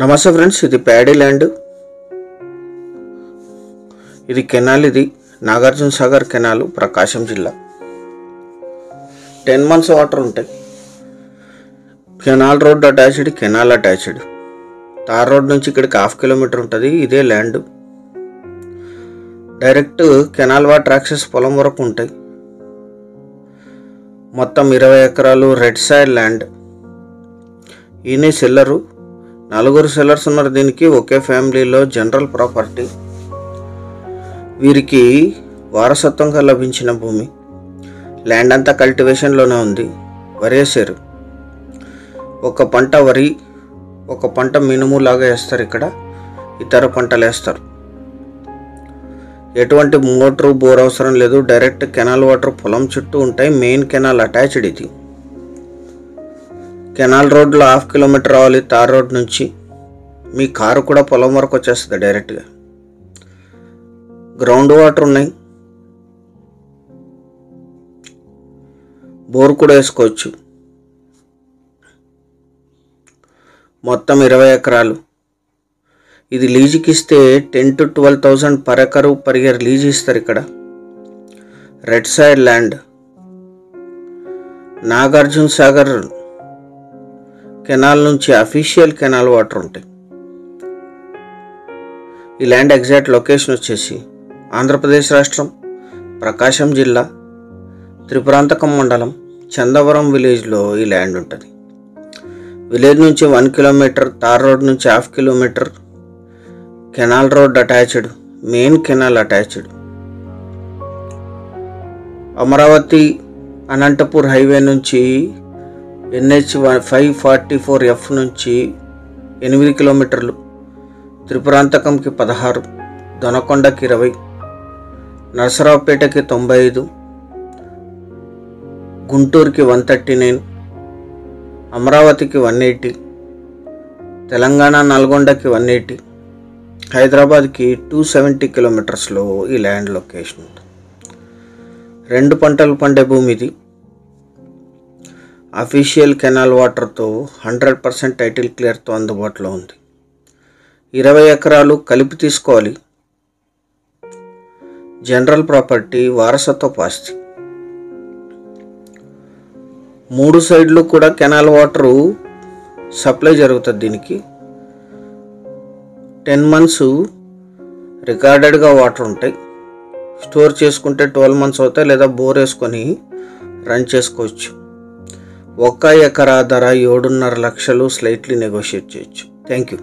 నమస్తే ఫ్రెండ్స్, ఇది paddy land. ఇది కెనాల్. ఇది నాగార్జున సాగర్ కెనాల్, ప్రకాశం జిల్లా. 10 months వాటర్ ఉంటాయి. Canal road attached, canal attached. Tar road నుంచి ఇక్కడికి 1/2 kilometer ఉంటుంది. ఇదే land. Direct canal water access పొలం వరకు ఉంటాయి. మొత్తం 20 ఎకరాలు రెడ్ సైడ్ ల్యాండ్. ఈయనే సెల్లరు. 4 సెల్లర్స్ ఉన్నారు. దీనికి ఒకే ఫ్యామిలీలో జనరల్ ప్రాపర్టీ. వీరికి వారసత్వంగా లభించిన భూమి. ల్యాండ్ అంతా కల్టివేషన్లోనే ఉంది. వరి వేసారు. ఒక పంట వరి, ఒక పంట మినుము లాగా వేస్తారు. ఇక్కడ ఇతర పంటలు వేస్తారు. ఎటువంటి మోటారు బోర్ అవసరం లేదు. డైరెక్ట్ కెనాల్ వాటర్ పొలం చుట్టూ ఉంటాయి. Main canal attached. ఇది కెనాల్ రోడ్లో 1/2 kilometer రావాలి. తార్ రోడ్ నుంచి మీ కారు కూడా పొలం వరకు వచ్చేస్తుంది డైరెక్ట్గా. గ్రౌండ్ వాటర్ ఉన్నాయి. బోర్ కూడా వేసుకోవచ్చు. మొత్తం 20 ఎకరాలు. ఇది లీజుకి ఇస్తే 10,000 to 12,000 per acre per year lease ఇస్తారు. ఇక్కడ red side land. Nagarjuna Sagar canal నుంచి అఫీషియల్ కెనాల్ వాటర్ ఉంటాయి. ఈ ల్యాండ్ ఎగ్జాక్ట్ లొకేషన్ వచ్చేసి ఆంధ్రప్రదేశ్ రాష్ట్రం, ప్రకాశం జిల్లా, త్రిపురాంతకం మండలం, చందవరం విలేజ్లో ఈ ల్యాండ్ ఉంటుంది. విలేజ్ నుంచి 1 kilometer, తార్ రోడ్ నుంచి 1/2 kilometer, canal road attached, main canal attached. Amaravati Anantapur highway నుంచి NH 544F నుంచి 8 kilometers, త్రిపురాంతకంకి 16, దొనకొండకి 20, నరసరావుపేటకి 95, గుంటూరుకి 139, అమరావతికి 180, తెలంగాణ నల్గొండకి 180, హైదరాబాద్కి 270 kilometersలో ఈ ల్యాండ్ లొకేషన్ ఉంది. 2 పంటలు పండే భూమి ఇది. అఫీషియల్ కెనాల్ వాటర్తో 100% టైటిల్ క్లియర్తో అందుబాటులో ఉంది. 20 ఎకరాలు కలిపి తీసుకోవాలి. జనరల్ ప్రాపర్టీ, వారసత్వ ఆస్తి. 3 సైడ్లు కూడా కెనాల్ వాటరు సప్లై జరుగుతుంది. దీనికి 10 months రికార్డెడ్గా వాటర్ ఉంటాయి. స్టోర్ చేసుకుంటే 12 months అవుతాయి, లేదా బోర్ వేసుకొని రన్ చేసుకోవచ్చు. 1 ఎకరా ధర 7.5 లక్షలు, స్లైట్లీ నెగోషియేట్ చేయొచ్చు. Thank you.